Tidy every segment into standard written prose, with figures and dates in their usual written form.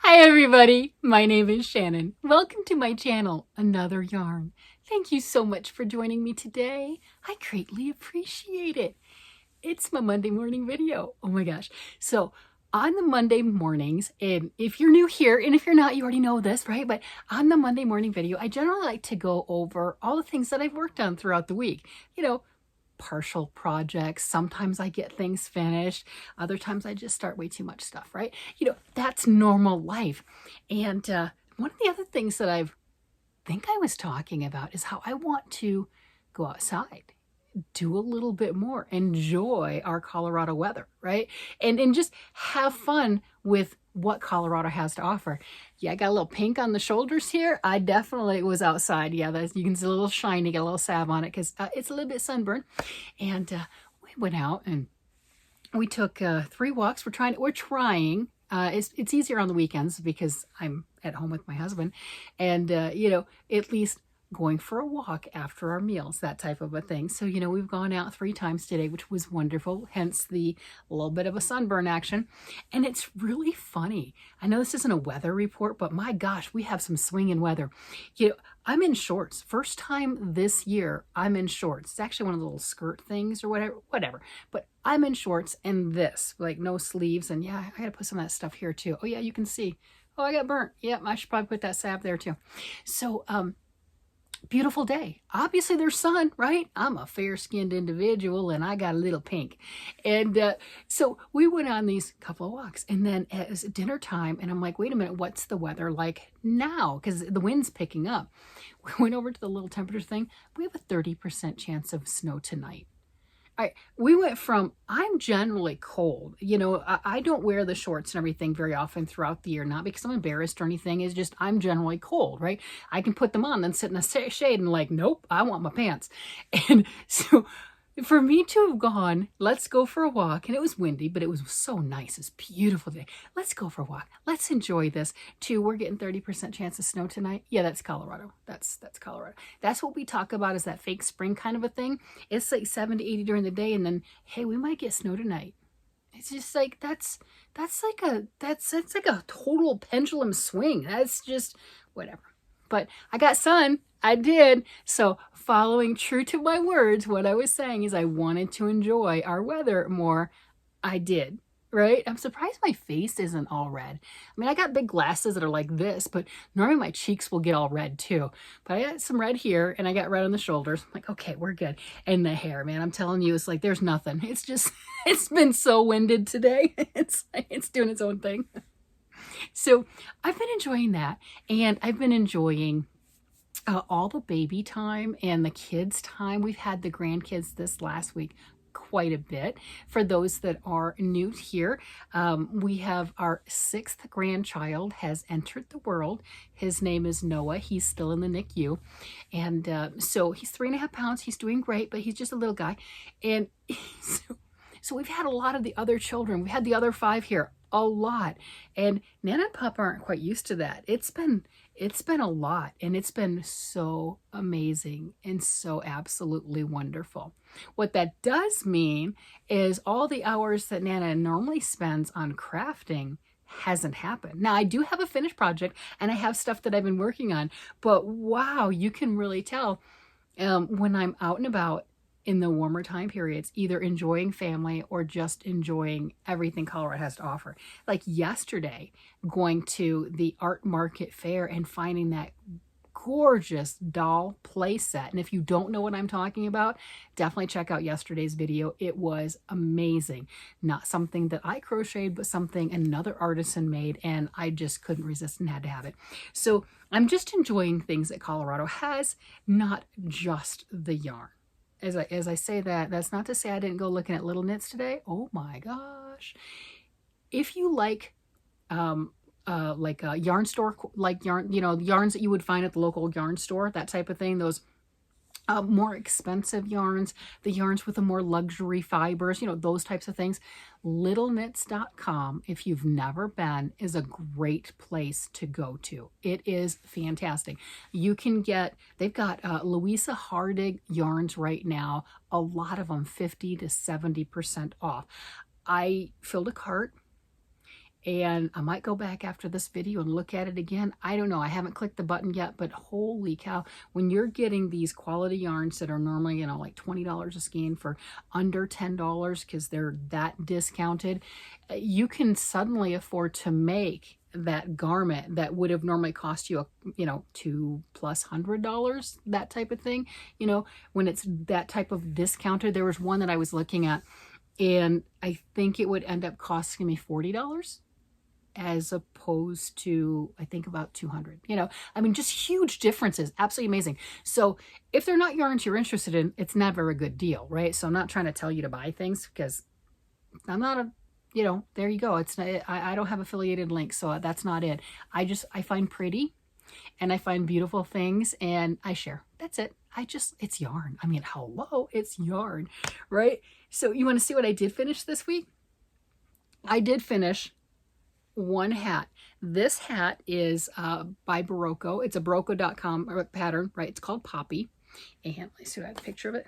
Hi everybody, my name is Shannon. Welcome to my channel, Another Yarn. Thank you so much for joining me today. I greatly appreciate it. It's my Monday morning video. Oh my gosh. So on the Monday mornings, and if you're new here, and if you're not, you already know this, right? But on the Monday morning video, I generally like to go over all the things that I've worked on throughout the week. Partial projects. Sometimes I get things finished. Other times I just start way too much stuff, right? That's normal life. And one of the other things that I think I was talking about is how I want to go outside, do a little bit more, enjoy our Colorado weather, right? And just have fun with what Colorado has to offer. Yeah, I got a little pink on the shoulders here. I definitely was outside. Yeah, you can see a little shiny, get a little salve on it because it's a little bit sunburned. And we went out and we took 3 walks. We're trying. It's easier on the weekends because I'm at home with my husband, and at least going for a walk after our meals, that type of a thing. So we've gone out 3 times today, which was wonderful. Hence the little bit of a sunburn action, and it's really funny. I know this isn't a weather report, but my gosh, we have some swinging weather. I'm in shorts. First time this year, I'm in shorts. It's actually one of the little skirt things or whatever. But I'm in shorts and this, like no sleeves. And yeah, I got to put some of that stuff here too. Oh yeah, you can see. Oh, I got burnt. Yep, I should probably put that salve there too. So, beautiful day. Obviously there's sun, right? I'm a fair-skinned individual and I got a little pink. And so we went on these couple of walks, and then it was dinner time, and I'm like, wait a minute, what's the weather like now? Because the wind's picking up. We went over to the little temperature thing. We have a 30% chance of snow tonight. We went from, I'm generally cold. I don't wear the shorts and everything very often throughout the year, not because I'm embarrassed or anything. It's just I'm generally cold, right? I can put them on, then sit in the shade and like, nope, I want my pants. And so for me to have gone, let's go for a walk, and it was windy, but it was so nice. It's beautiful day. Let's go for a walk. Let's enjoy this. We're getting 30% chance of snow tonight. Yeah, that's Colorado. That's Colorado. That's what we talk about, is that fake spring kind of a thing. It's like 70, 80 during the day, and then, hey, we might get snow tonight. It's just like that's like a total pendulum swing. That's just whatever. But I got sun. I did. So following true to my words, what I was saying is I wanted to enjoy our weather more. I did, right? I'm surprised my face isn't all red. I mean, I got big glasses that are like this, but normally my cheeks will get all red too. But I got some red here, and I got red on the shoulders. I'm like, okay, we're good. And the hair, man, I'm telling you, it's like there's nothing. It's just, it's been so winded today. It's doing its own thing. So I've been enjoying that, and I've been enjoying all the baby time and the kids time. We've had the grandkids this last week quite a bit. For those that are new here, we have our 6th grandchild has entered the world. His name is Noah. He's still in the NICU. And so he's 3.5 pounds. He's doing great, but he's just a little guy. And so we've had a lot of the other children. We had the other 5 here, a lot. And Nana and Pop aren't quite used to that. It's been a lot, and it's been so amazing and so absolutely wonderful. What that does mean is all the hours that Nana normally spends on crafting hasn't happened. Now, I do have a finished project, and I have stuff that I've been working on, but wow, you can really tell when I'm out and about in the warmer time periods, either enjoying family or just enjoying everything Colorado has to offer. Like yesterday, going to the art market fair and finding that gorgeous doll play set. And if you don't know what I'm talking about, definitely check out yesterday's video. It was amazing. Not something that I crocheted, but something another artisan made, and I just couldn't resist and had to have it. So I'm just enjoying things that Colorado has, not just the yarn. As I say that, that's not to say I didn't go looking at little knits today. Oh my gosh. If you like a yarn store, like yarns that you would find at the local yarn store, that type of thing, those more expensive yarns, the yarns with the more luxury fibers, those types of things. Littleknits.com, if you've never been, is a great place to go to. It is fantastic. You can they've got Louisa Hardig yarns right now, a lot of them 50 to 70% off. I filled a cart, And I might go back after this video and look at it again. I don't know. I haven't clicked the button yet, but holy cow, when you're getting these quality yarns that are normally, you know, like $20 a skein for under $10 because they're that discounted, you can suddenly afford to make that garment that would have normally cost you, you know, $200+, that type of thing. You know, when it's that type of discounted, there was one that I was looking at, and I think it would end up costing me $40 as opposed to, I think, about 200. You know, I mean, just huge differences. Absolutely amazing. So if they're not yarns you're interested in, it's never a good deal, right? So I'm not trying to tell you to buy things because I'm not a, you know, there you go. It's not, I don't have affiliated links, so that's not it. I find pretty and I find beautiful things and I share. That's it. It's yarn. I mean, hello, it's yarn, right? So you want to see what I did finish this week? I did finish one hat. This hat is by Barocco. It's a Barocco.com pattern, right? It's called Poppy. And let me see, I have a picture of it.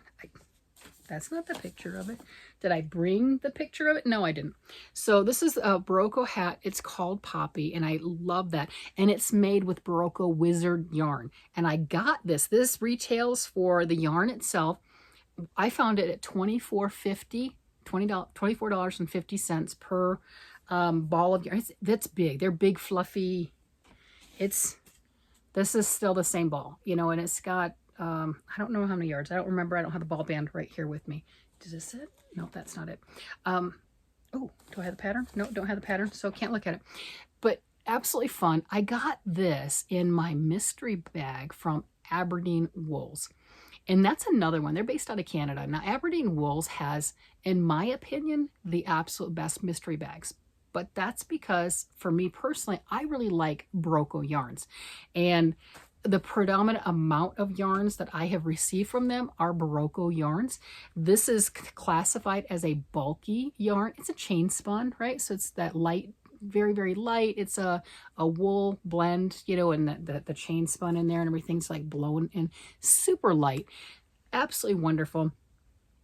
That's not the picture of it. Did I bring the picture of it? No, I didn't. So this is a Barocco hat. It's called Poppy, and I love that. And it's made with Barocco Wizard yarn. And I got this. This retails for the yarn itself. I found it at $24.50, $24.50 per ball of yarn. That's big. They're big, fluffy. This is still the same ball, you know, and it's got, I don't know how many yards. I don't remember. I don't have the ball band right here with me. Does this it? No, that's not it. Oh, do I have the pattern? No, don't have the pattern, so can't look at it. But absolutely fun. I got this in my mystery bag from Aberdeen Wools. And that's another one. They're based out of Canada. Now, Aberdeen Wools has, in my opinion, the absolute best mystery bags. But that's because, for me personally, I really like Barocco yarns. And the predominant amount of yarns that I have received from them are Barocco yarns. This is classified as a bulky yarn. It's a chain spun, right? So it's that light, very, very light. It's a wool blend, you know, and the chain spun in there and everything's like blown and super light. Absolutely wonderful.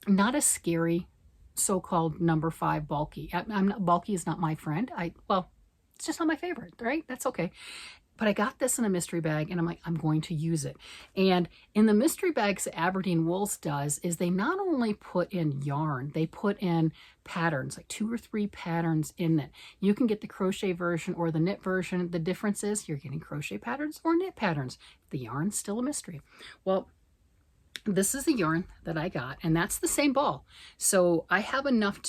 Not as scary, so-called number 5 bulky. I'm not, bulky is not my friend. Well, it's just not my favorite, right? That's okay. But I got this in a mystery bag and I'm like, I'm going to use it. And in the mystery bags that Aberdeen Wools does is they not only put in yarn, they put in patterns, like 2 or 3 patterns in it. You can get the crochet version or the knit version. The difference is you're getting crochet patterns or knit patterns. The yarn's still a mystery. Well, this is the yarn that I got, and that's the same ball. So I have enough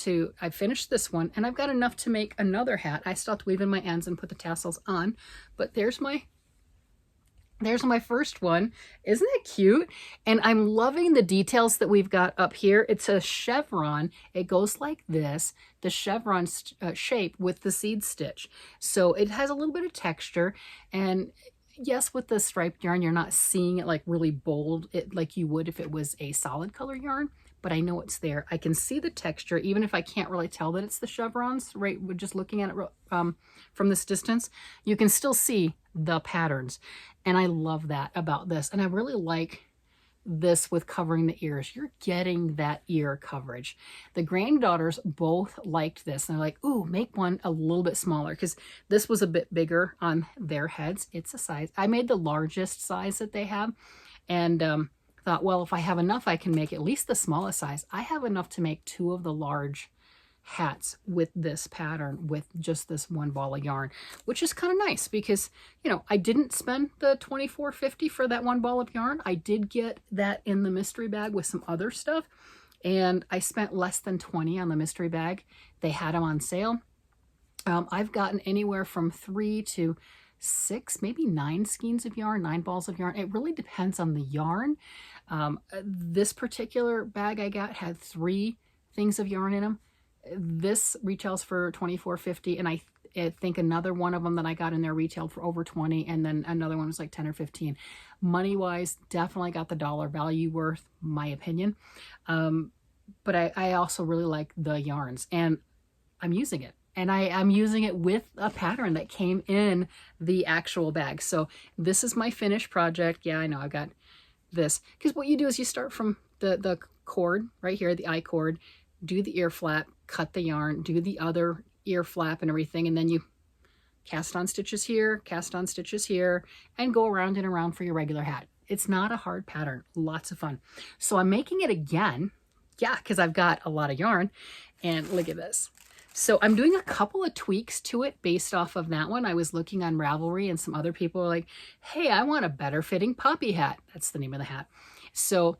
I finished this one, and I've got enough to make another hat. I stopped weaving my ends and put the tassels on, but there's my first one. Isn't it cute? And I'm loving the details that we've got up here. It's a chevron. It goes like this, the chevron shape with the seed stitch. So it has a little bit of texture, and yes, with the striped yarn, you're not seeing it like really bold, like you would if it was a solid color yarn, but I know it's there. I can see the texture, even if I can't really tell that it's the chevrons, right? We're just looking at it from this distance. You can still see the patterns, and I love that about this. And I really like this with covering the ears. You're getting that ear coverage. The granddaughters both liked this, and they're like, ooh, make one a little bit smaller, because this was a bit bigger on their heads. It's a size. I made the largest size that they have, and thought, well, if I have enough, I can make at least the smallest size. I have enough to make 2 of the large hats with this pattern, with just this one ball of yarn, which is kind of nice because, you know, I didn't spend the $24.50 for that one ball of yarn. I did get that in the mystery bag with some other stuff, and I spent less than $20 on the mystery bag. They had them on sale. I've gotten anywhere from 3 to 6, maybe 9 skeins of yarn, 9 balls of yarn. It really depends on the yarn. This particular bag I got had 3 things of yarn in them. This retails for $24.50, and I think another one of them that I got in there retailed for over $20, and then another one was like $10 or $15. Money wise, definitely got the dollar value worth, my opinion. But I also really like the yarns, and I'm using it. And I'm using it with a pattern that came in the actual bag. So this is my finished project. Yeah, I know I got this, because what you do is you start from the cord right here, the I cord, do the ear flap, cut the yarn, do the other ear flap and everything, and then you cast on stitches here, cast on stitches here, and go around and around for your regular hat. It's not a hard pattern, lots of fun. So I'm making it again, yeah, because I've got a lot of yarn, and look at this. So I'm doing a couple of tweaks to it based off of that one. I was looking on Ravelry and some other people were like, hey, I want a better fitting poppy hat. That's the name of the hat. So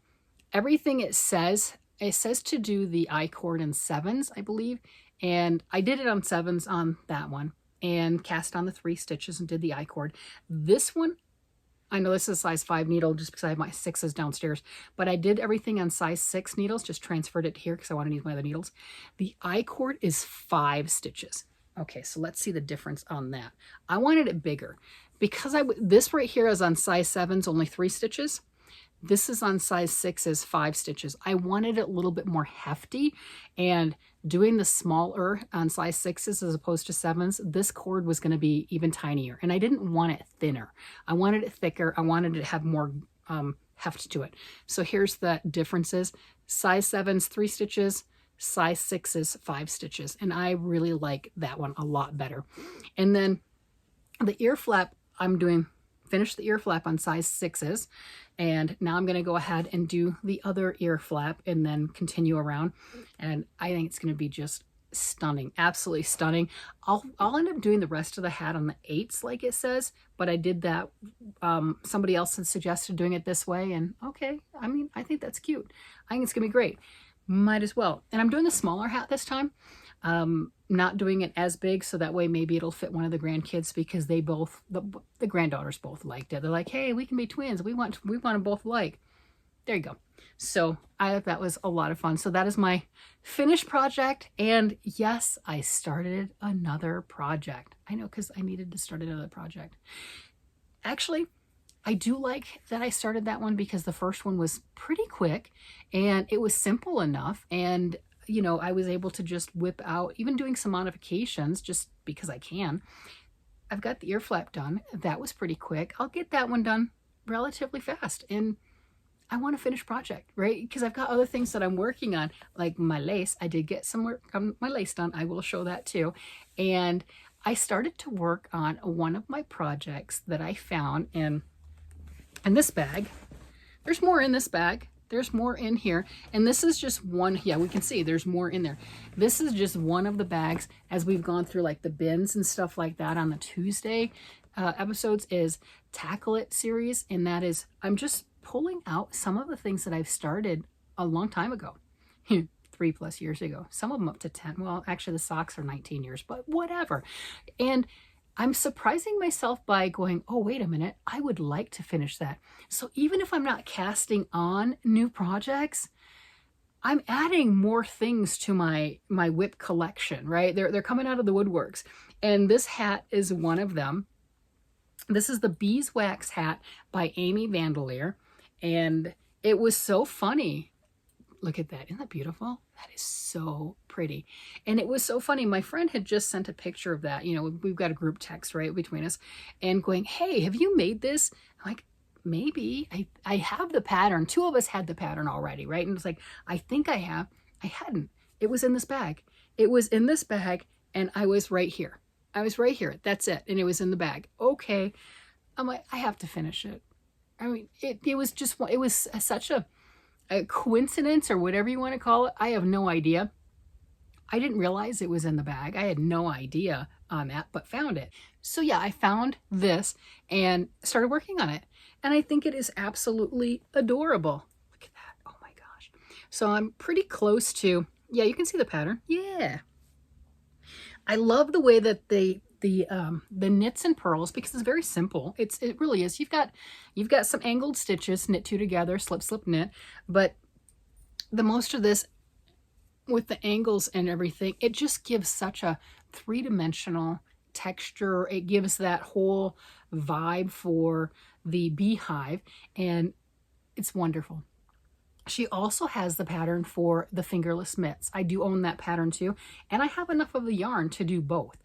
everything it says to do the I-cord in 7s, I believe. And I did it on 7s on that one and cast on the 3 stitches and did the I-cord. This one, I know this is a size 5 needle just because I have my 6s downstairs, but I did everything on size 6 needles, just transferred it here because I want to use my other needles. The I-cord is 5 stitches. Okay, so let's see the difference on that. I wanted it bigger because this right here is on size 7s, only 3 stitches. This is on size 6's 5 stitches. I wanted it a little bit more hefty, and doing the smaller on size 6's as opposed to 7s, this cord was going to be even tinier, and I didn't want it thinner. I wanted it thicker. I wanted it to have more heft to it. So here's the differences. Size 7's 3 stitches, size 6's 5 stitches, and I really like that one a lot better. And then the ear flap, finish the ear flap on size 6's, and now I'm going to go ahead and do the other ear flap and then continue around, and I think it's going to be just stunning, absolutely stunning. I'll end up doing the rest of the hat on the 8s like it says, but I did that, somebody else had suggested doing it this way, and okay, I mean, I think that's cute. I think it's going to be great. Might as well. And I'm doing a smaller hat this time. Not doing it as big, so that way maybe it'll fit one of the grandkids, because they both, the granddaughters both liked it. They're like, hey, we can be twins. We want them both alike. There you go. So I thought that was a lot of fun. So that is my finished project. And yes, I started another project. I know, because I needed to start another project. Actually, I do like that I started that one because the first one was pretty quick and it was simple enough, and you know, I was able to just whip out, even doing some modifications just because I can. I've got the ear flap done. That was pretty quick. I'll get that one done relatively fast, and I want a finished project, right? Because I've got other things that I'm working on, like my lace. I did get some work on my lace done. I will show that too. And I started to work on one of my projects that I found in this bag. There's more in this bag. There's more in here, and this is just one. Yeah, we can see there's more in there. This is just one of the bags, as we've gone through like the bins and stuff like that on the Tuesday episodes, is Tackle It series, and that is, I'm just pulling out some of the things that I've started a long time ago, 3+ years ago, some of them up to 10. Well, actually the socks are 19 years, but whatever. And I'm surprising myself by going, oh, wait a minute, I would like to finish that. So even if I'm not casting on new projects, I'm adding more things to my whip collection, right? They're coming out of the woodworks. And this hat is one of them. This is the Beeswax Hat by Amy Vandeleer. And it was so funny. Look at that. Isn't that beautiful? That is so pretty. And it was so funny. My friend had just sent a picture of that. You know, we've got a group text right between us, and going, hey, have you made this? I'm like, maybe. I have the pattern. 2 of us had the pattern already, right? And it's like, I think I have. I hadn't. It was in this bag. It was in this bag, and I was right here. I was right here. That's it. And it was in the bag. Okay. I'm like, I have to finish it. I mean, it was just, it was such a coincidence, or whatever you want to call it. I have no idea. I didn't realize it was in the bag. I had no idea on that, but found it. So yeah, I found this and started working on it. And I think it is absolutely adorable. Look at that. Oh my gosh. So I'm pretty close to, yeah, you can see the pattern. Yeah. I love the way that the knits and purls, because it's very simple. It really is. You've got some angled stitches, knit 2 together, slip, slip, knit. But the most of this, with the angles and everything, it just gives such a 3-dimensional texture. It gives that whole vibe for the beehive, and it's wonderful. She also has the pattern for the fingerless mitts. I do own that pattern too, and I have enough of the yarn to do both.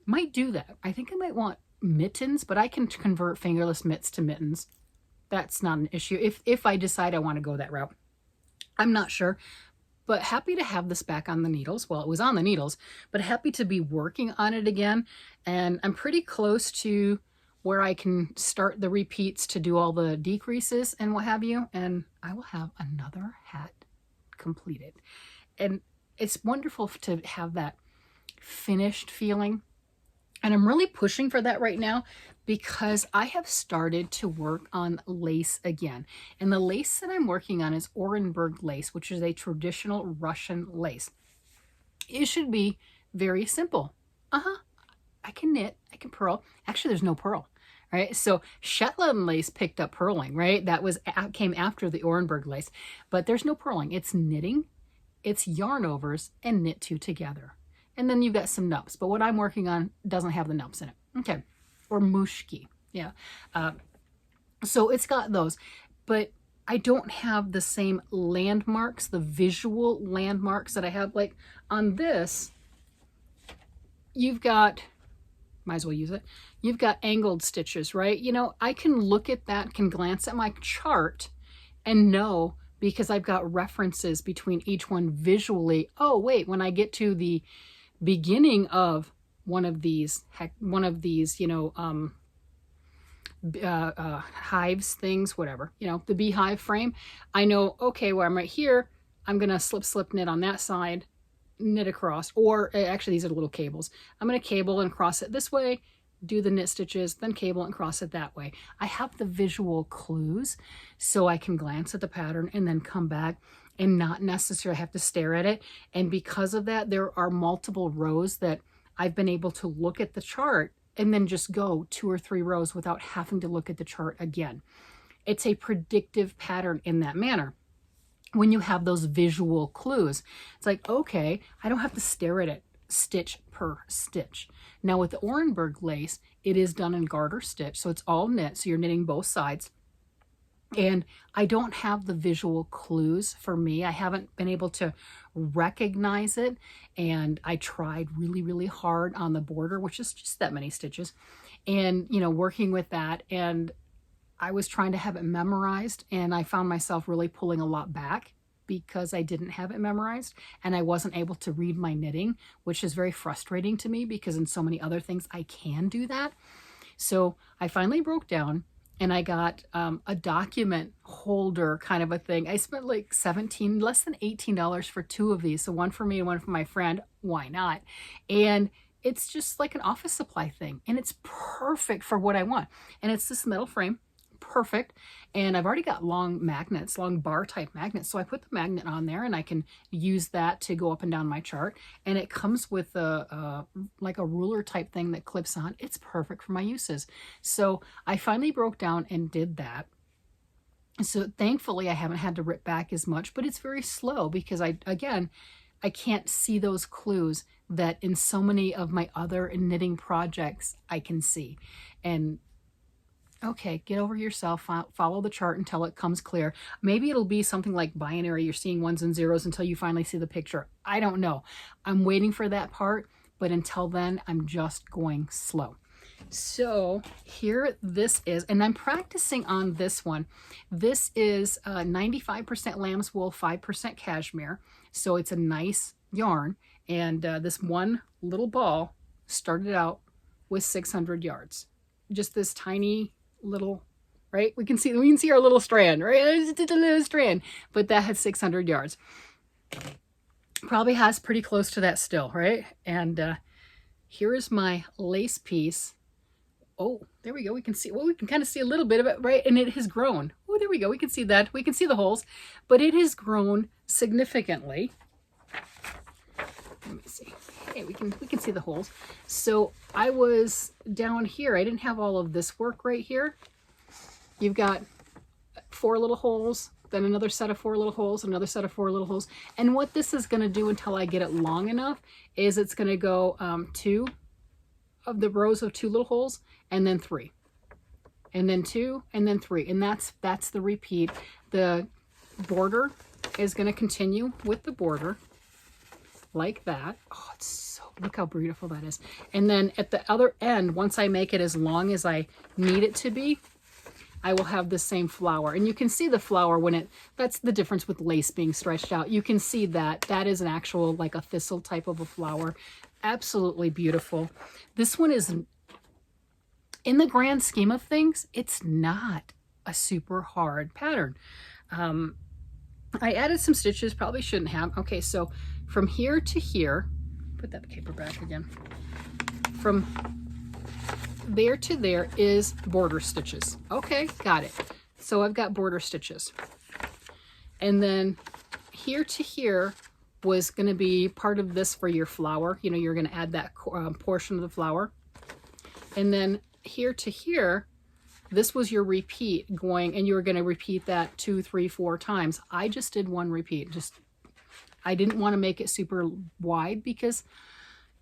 Might do that. I think I might want mittens, but I can convert fingerless mitts to mittens. That's not an issue if I decide I want to go that route. I'm not sure, but happy to have this back on the needles. Well, it was on the needles, but happy to be working on it again. And I'm pretty close to where I can start the repeats to do all the decreases and what have you. And I will have another hat completed. And it's wonderful to have that finished feeling. And I'm really pushing for that right now because I have started to work on lace again. And the lace that I'm working on is Orenburg lace, which is a traditional Russian lace. It should be very simple. I can knit, I can purl. Actually, there's no purl, right? So Shetland lace picked up purling, right? That came after the Orenburg lace, but there's no purling. It's knitting, it's yarn overs, and knit two together. And then you've got some nubs, but what I'm working on doesn't have the nubs in it. Okay, or mushki, yeah. So it's got those, but I don't have the same landmarks, the visual landmarks that I have. Like on this, you've got, might as well use it, you've got angled stitches, right? You know, I can look at that, can glance at my chart and know, because I've got references between each one visually, oh wait, when I get to the beginning of one of these, you know, hives, things, whatever, you know, the beehive frame, I know, okay, well, I'm right here, I'm going to slip knit on that side, knit across, or actually these are little cables. I'm going to cable and cross it this way, do the knit stitches, then cable and cross it that way. I have the visual clues so I can glance at the pattern and then come back and not necessarily have to stare at it. And because of that, there are multiple rows that I've been able to look at the chart and then just go 2 or 3 rows without having to look at the chart again. It's a predictive pattern in that manner. When you have those visual clues, it's like, okay, I don't have to stare at it stitch per stitch. Now with the Orenburg lace, it is done in garter stitch, so it's all knit, so you're knitting both sides. And I don't have the visual clues for me. I haven't been able to recognize it. And I tried really, really hard on the border, which is just that many stitches, and, you know, working with that. And I was trying to have it memorized, and I found myself really pulling a lot back because I didn't have it memorized and I wasn't able to read my knitting, which is very frustrating to me because in so many other things I can do that. So I finally broke down and I got a document holder kind of a thing. I spent like less than $18 for 2 of these. So one for me and one for my friend. Why not? And it's just like an office supply thing. And it's perfect for what I want. And it's this metal frame. Perfect. And I've already got long magnets, long bar type magnets. So I put the magnet on there and I can use that to go up and down my chart. And it comes with like a ruler type thing that clips on. It's perfect for my uses. So I finally broke down and did that. So thankfully I haven't had to rip back as much, but it's very slow because I can't see those clues that in so many of my other knitting projects I can see. And okay, get over yourself, follow the chart until it comes clear. Maybe it'll be something like binary, you're seeing 1s and 0s until you finally see the picture. I don't know. I'm waiting for that part, but until then, I'm just going slow. So here this is, and I'm practicing on this one. This is 95% lamb's wool, 5% cashmere. So it's a nice yarn. And this one little ball started out with 600 yards. Just this tiny little, right? We can see our little strand, right? It's just a little strand, but that had 600 yards. Probably has pretty close to that still, right? And here is my lace piece. Oh, there we go. We can see, well, we can kind of see a little bit of it, right? And it has grown. Oh, there we go. We can see that. We can see the holes, but it has grown significantly. Let me see. Hey, we can see the holes. So I was down here. I didn't have all of this work right here. You've got 4 little holes, then another set of 4 little holes, another set of 4 little holes. And what this is going to do until I get it long enough is it's going to go 2 of the rows of 2 little holes, and then 3, and then 2, and then 3. And that's the repeat. The border is going to continue with the border like that. Oh, it's so, look how beautiful that is. And then at the other end, once I make it as long as I need it to be, I will have the same flower. And you can see the flower when that's the difference with lace being stretched out. You can see that that is an actual, like a thistle type of a flower. Absolutely beautiful. This one is, in the grand scheme of things, it's not a super hard pattern. I added some stitches, probably shouldn't have. Okay, so from here to here, put that paper back again. From there to there is border stitches. Okay, got it. So I've got border stitches. And then here to here was going to be part of this for your flower. You know, you're going to add that portion of the flower. And then here to here, this was your repeat going, and you were going to repeat that 2, 3, 4 times. I just did one repeat. I didn't want to make it super wide because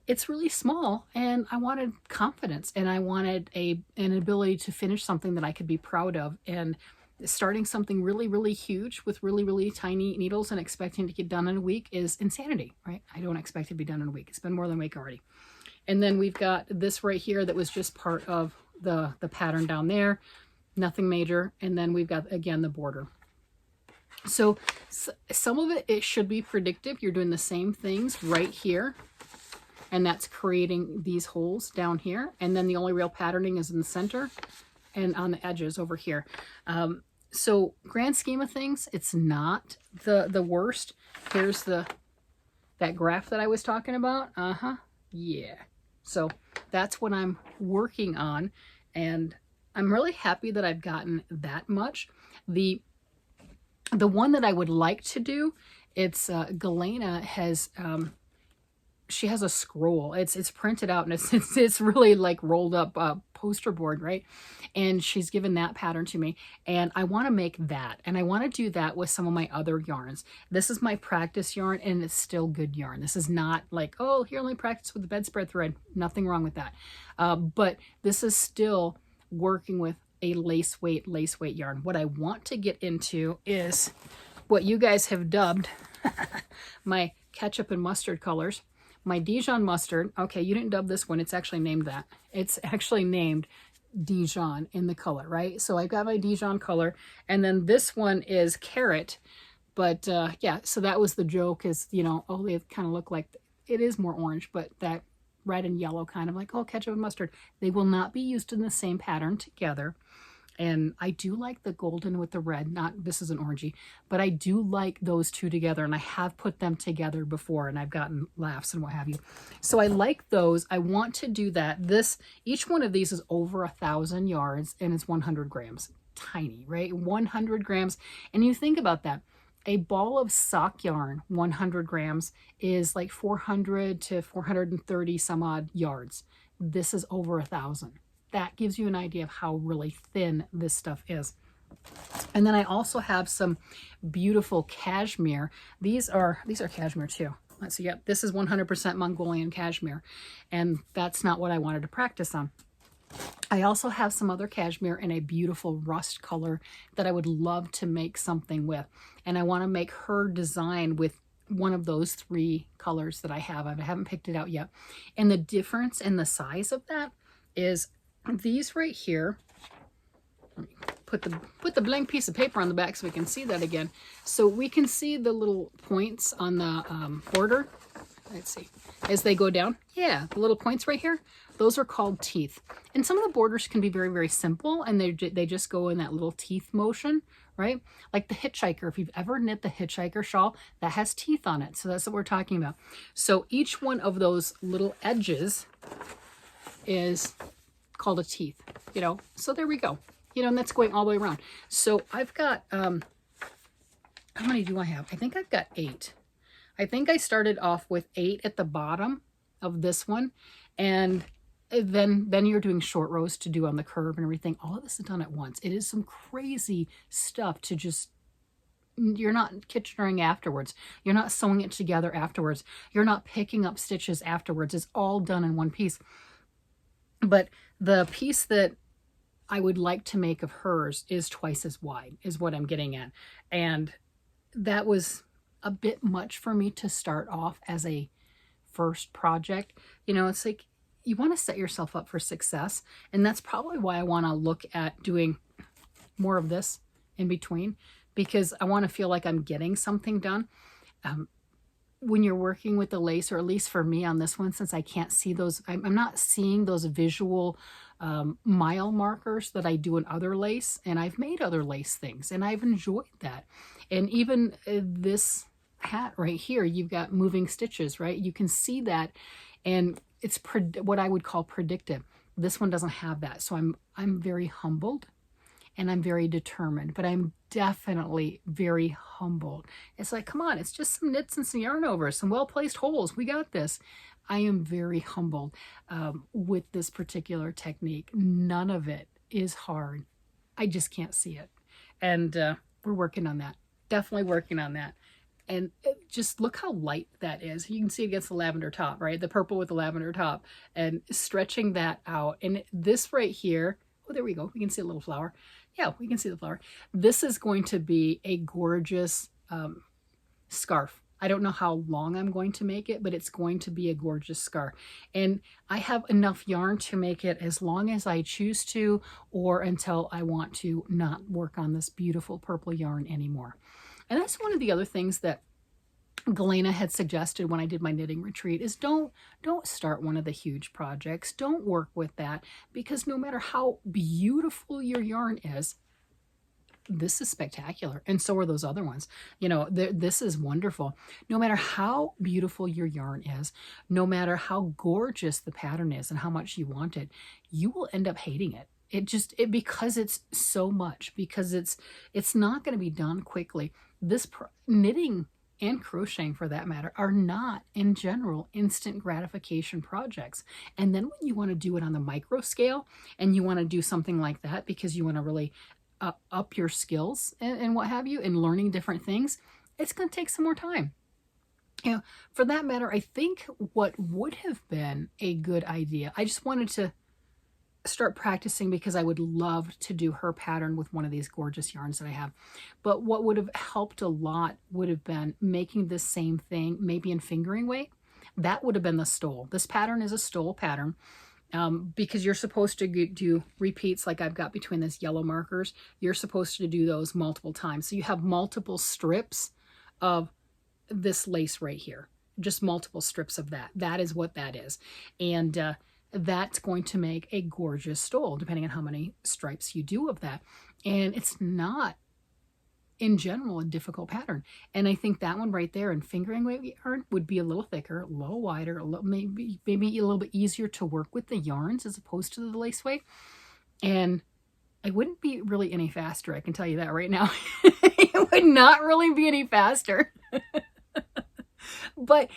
it's really small, and I wanted confidence, and I wanted an ability to finish something that I could be proud of. And starting something really, really huge with really, really tiny needles and expecting to get done in a week is insanity, right? I don't expect it to be done in a week. It's been more than a week already. And then we've got this right here that was just part of the pattern down there, nothing major. And then we've got, again, the border. So some of it should be predictive. You're doing the same things right here, and that's creating these holes down here. And then the only real patterning is in the center and on the edges over here. So grand scheme of things, it's not the worst. Here's that graph that I was talking about. Yeah. So that's what I'm working on, and I'm really happy that I've gotten that much. The one that I would like to do, it's Galena has she has a scroll. It's printed out, and it's really like rolled up poster board, right? And she's given that pattern to me, and I want to make that, and I want to do that with some of my other yarns. This is my practice yarn, and it's still good yarn. This is not like, oh, here, let me practice with the bedspread thread. Nothing wrong with that. But this is still working with a lace weight yarn. What I want to get into is what you guys have dubbed my ketchup and mustard colors. My Dijon mustard. Okay, you didn't dub this one. It's actually named that. It's actually named Dijon in the color, right? So I've got my Dijon color, and then this one is carrot. But yeah, so that was the joke, is, you know, oh, they kind of look like, it is more orange, but that red and yellow kind of like, oh, ketchup and mustard. They will not be used in the same pattern together. And I do like the golden with the red. Not, this isn't orangey, but I do like those two together, and I have put them together before, and I've gotten laughs and what have you. So I like those. I want to do that. Each one of these is over 1,000 yards, and it's 100 grams. Tiny, right? 100 grams. And you think about that. A ball of sock yarn, 100 grams, is like 400 to 430 some odd yards. This is over 1,000. That gives you an idea of how really thin this stuff is. And then I also have some beautiful cashmere. These are cashmere too. Let's see. Yep, this is 100% Mongolian cashmere, and that's not what I wanted to practice on. I also have some other cashmere in a beautiful rust color that I would love to make something with, and I want to make her design with one of those 3 colors that I have. I haven't picked it out yet. And the difference in the size of that is these right here. Let me put the blank piece of paper on the back so we can see that again. So we can see the little points on the border. Let's see, as they go down. Yeah, the little points right here, those are called teeth. And some of the borders can be very, very simple, and they just go in that little teeth motion, right? Like the hitchhiker. If you've ever knit the hitchhiker shawl, that has teeth on it. So that's what we're talking about. So each one of those little edges is called a teeth, you know. So there we go, you know, and that's going all the way around. So I've got how many do I have? I think I've got 8. I think I started off with 8 at the bottom of this one, and then you're doing short rows to do on the curve and everything. All of this is done at once. It is some crazy stuff to just, you're not Kitchenering afterwards. You're not sewing it together afterwards. You're not picking up stitches afterwards. It's all done in one piece. But the piece that I would like to make of hers is twice as wide, is what I'm getting at. And that was a bit much for me to start off as a first project. You know, it's like you want to set yourself up for success. And that's probably why I want to look at doing more of this in between because I want to feel like I'm getting something done. When you're working with the lace, or at least for me on this one, since I can't see those, I'm not seeing those visual mile markers that I do in other lace, and I've made other lace things and I've enjoyed that. And even this hat right here, you've got moving stitches, right? You can see that, and it's what I would call predictive. This one doesn't have that, so I'm very humbled and I'm very determined, but I'm definitely very humbled. It's like, come on, it's just some knits and some yarn over, some well-placed holes. We got this. I am very humbled with this particular technique. None of it is hard. I just can't see it. And we're working on that. Definitely working on that. And just look how light that is. You can see against the lavender top, right? The purple with the lavender top, and stretching that out. And this right here, oh, there we go. We can see a little flower. Yeah, we can see the flower. This is going to be a gorgeous scarf. I don't know how long I'm going to make it, but it's going to be a gorgeous scarf. And I have enough yarn to make it as long as I choose to, or until I want to not work on this beautiful purple yarn anymore. And that's one of the other things that Galena had suggested when I did my knitting retreat is don't start one of the huge projects. Don't work with that, because no matter how beautiful your yarn is, this is spectacular, and so are those other ones. You know, this is wonderful. No matter how beautiful your yarn is, no matter how gorgeous the pattern is and how much you want it, you will end up hating it. Because it's so much, because it's not going to be done quickly. Knitting and crocheting, for that matter, are not in general instant gratification projects. And then when you want to do it on the micro scale, and you want to do something like that because you want to really up your skills and what have you, and learning different things, it's going to take some more time. You know, for that matter, I think what would have been a good idea, I just wanted to start practicing because I would love to do her pattern with one of these gorgeous yarns that I have. But what would have helped a lot would have been making this same thing, maybe in fingering weight. That would have been the stole. This pattern is a stole pattern. Because you're supposed to do repeats like I've got between these yellow markers. You're supposed to do those multiple times. So you have multiple strips of this lace right here. Just multiple strips of that. That is what that is. And that's going to make a gorgeous stole, depending on how many stripes you do of that. And it's not, in general, a difficult pattern. And I think that one right there in fingering weight yarn would be a little thicker, a little wider, maybe a little bit easier to work with the yarns as opposed to the lace weight. And I wouldn't be really any faster, I can tell you that right now. It would not really be any faster. but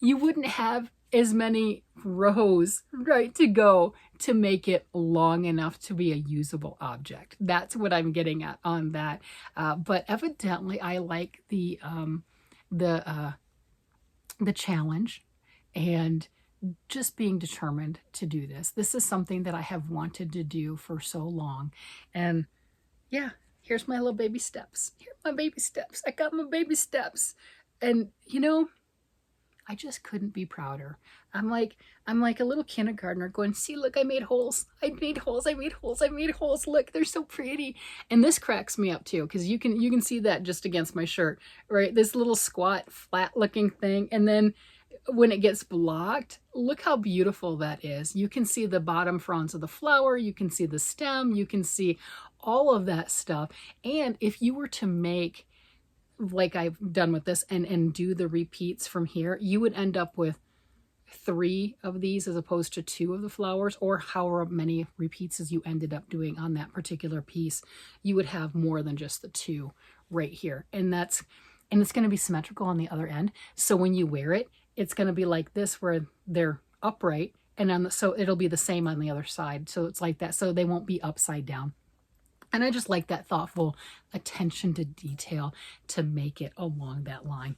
you wouldn't have as many rows, right, to go to make it long enough to be a usable object. That's what I'm getting at on that. But evidently, I like the challenge and just being determined to do this. This is something that I have wanted to do for so long. And yeah, here's my little baby steps. Here's my baby steps. I got my baby steps. And you know, I just couldn't be prouder. I'm like a little kindergartner going, see, look, I made holes. I made holes. I made holes. I made holes. Look, they're so pretty. And this cracks me up too, because you can see that just against my shirt, right? This little squat, flat looking thing. And then when it gets blocked, look how beautiful that is. You can see the bottom fronds of the flower. You can see the stem. You can see all of that stuff. And if you were to make, like I've done with this, and do the repeats from here, you would end up with 3 of these as opposed to 2 of the flowers, or however many repeats as you ended up doing on that particular piece. You would have more than just the 2 right here. And it's going to be symmetrical on the other end. So when you wear it, it's going to be like this, where they're upright, and so it'll be the same on the other side. So it's like that. So they won't be upside down. And I just like that thoughtful attention to detail to make it along that line.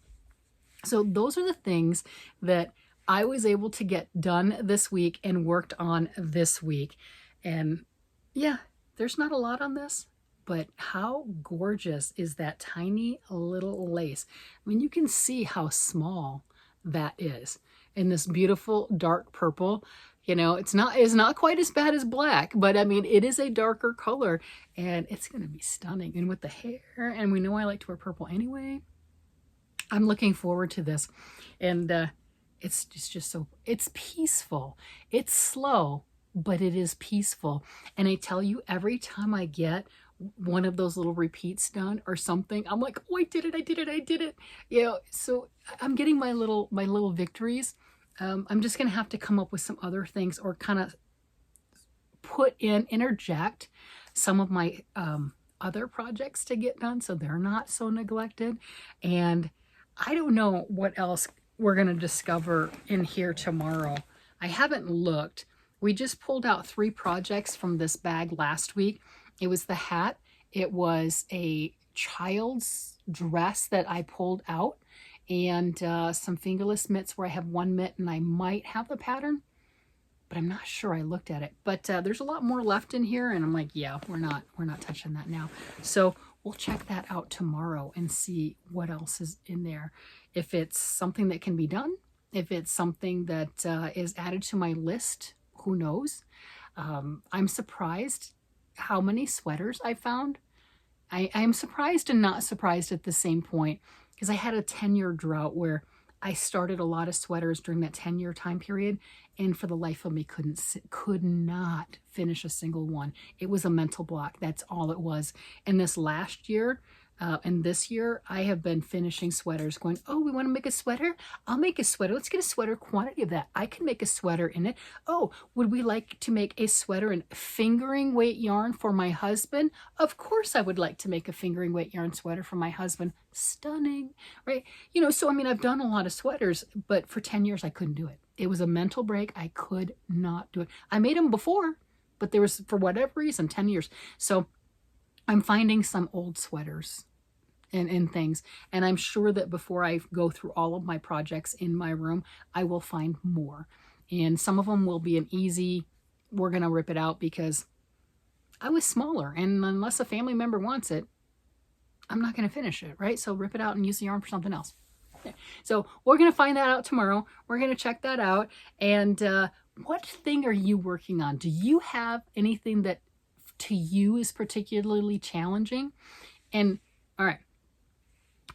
So those are the things that I was able to get done this week and worked on this week. And yeah, there's not a lot on this, but how gorgeous is that tiny little lace? I mean, you can see how small that is in this beautiful dark purple. You know, it's not quite as bad as black, but I mean, it is a darker color and it's going to be stunning. And with the hair, and we know I like to wear purple anyway. I'm looking forward to this. And it's just so, it's peaceful. It's slow, but it is peaceful. And I tell you, every time I get one of those little repeats done or something, I'm like, oh, I did it, I did it, I did it. You know, so I'm getting my little victories. I'm just going to have to come up with some other things or kind of interject some of my other projects to get done so they're not so neglected. And I don't know what else we're going to discover in here tomorrow. I haven't looked. We just pulled out 3 projects from this bag last week. It was the hat. It was a child's dress that I pulled out, and some fingerless mitts where I have 1 mitt and I might have the pattern, but I'm not sure. I looked at it, but there's a lot more left in here, and I'm like, yeah, we're not touching that now. So we'll check that out tomorrow and see what else is in there. If it's something that can be done, if it's something that is added to my list, who knows? I'm surprised how many sweaters I found. I'm surprised and not surprised at the same point, because I had a 10-year drought where I started a lot of sweaters during that 10-year time period, and for the life of me could not finish a single one. It was a mental block. That's all it was. And this last year and this year, I have been finishing sweaters going, oh, we want to make a sweater? I'll make a sweater. Let's get a sweater quantity of that. I can make a sweater in it. Oh, would we like to make a sweater in fingering weight yarn for my husband? Of course I would like to make a fingering weight yarn sweater for my husband. Stunning, right? You know, so I mean, I've done a lot of sweaters, but for 10 years, I couldn't do it. It was a mental break. I could not do it. I made them before, but there was, for whatever reason, 10 years. So I'm finding some old sweaters and things. And I'm sure that before I go through all of my projects in my room, I will find more. And some of them will be an easy, we're going to rip it out because I was smaller. And unless a family member wants it, I'm not going to finish it, right? So rip it out and use the yarn for something else. Okay. So we're going to find that out tomorrow. We're going to check that out. And what thing are you working on? Do you have anything that to you is particularly challenging? And all right.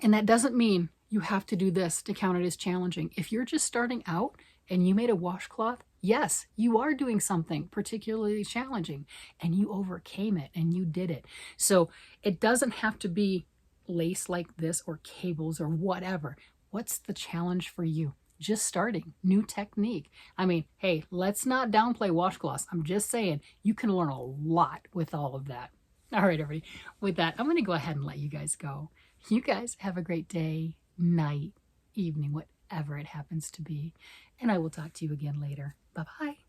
And that doesn't mean you have to do this to count it as challenging. If you're just starting out and you made a washcloth, yes, you are doing something particularly challenging and you overcame it and you did it. So it doesn't have to be lace like this or cables or whatever. What's the challenge for you? Just starting, new technique. I mean, hey, let's not downplay washcloths. I'm just saying you can learn a lot with all of that. All right, everybody. With that, I'm going to go ahead and let you guys go. You guys have a great day, night, evening, whatever it happens to be. And I will talk to you again later. Bye-bye.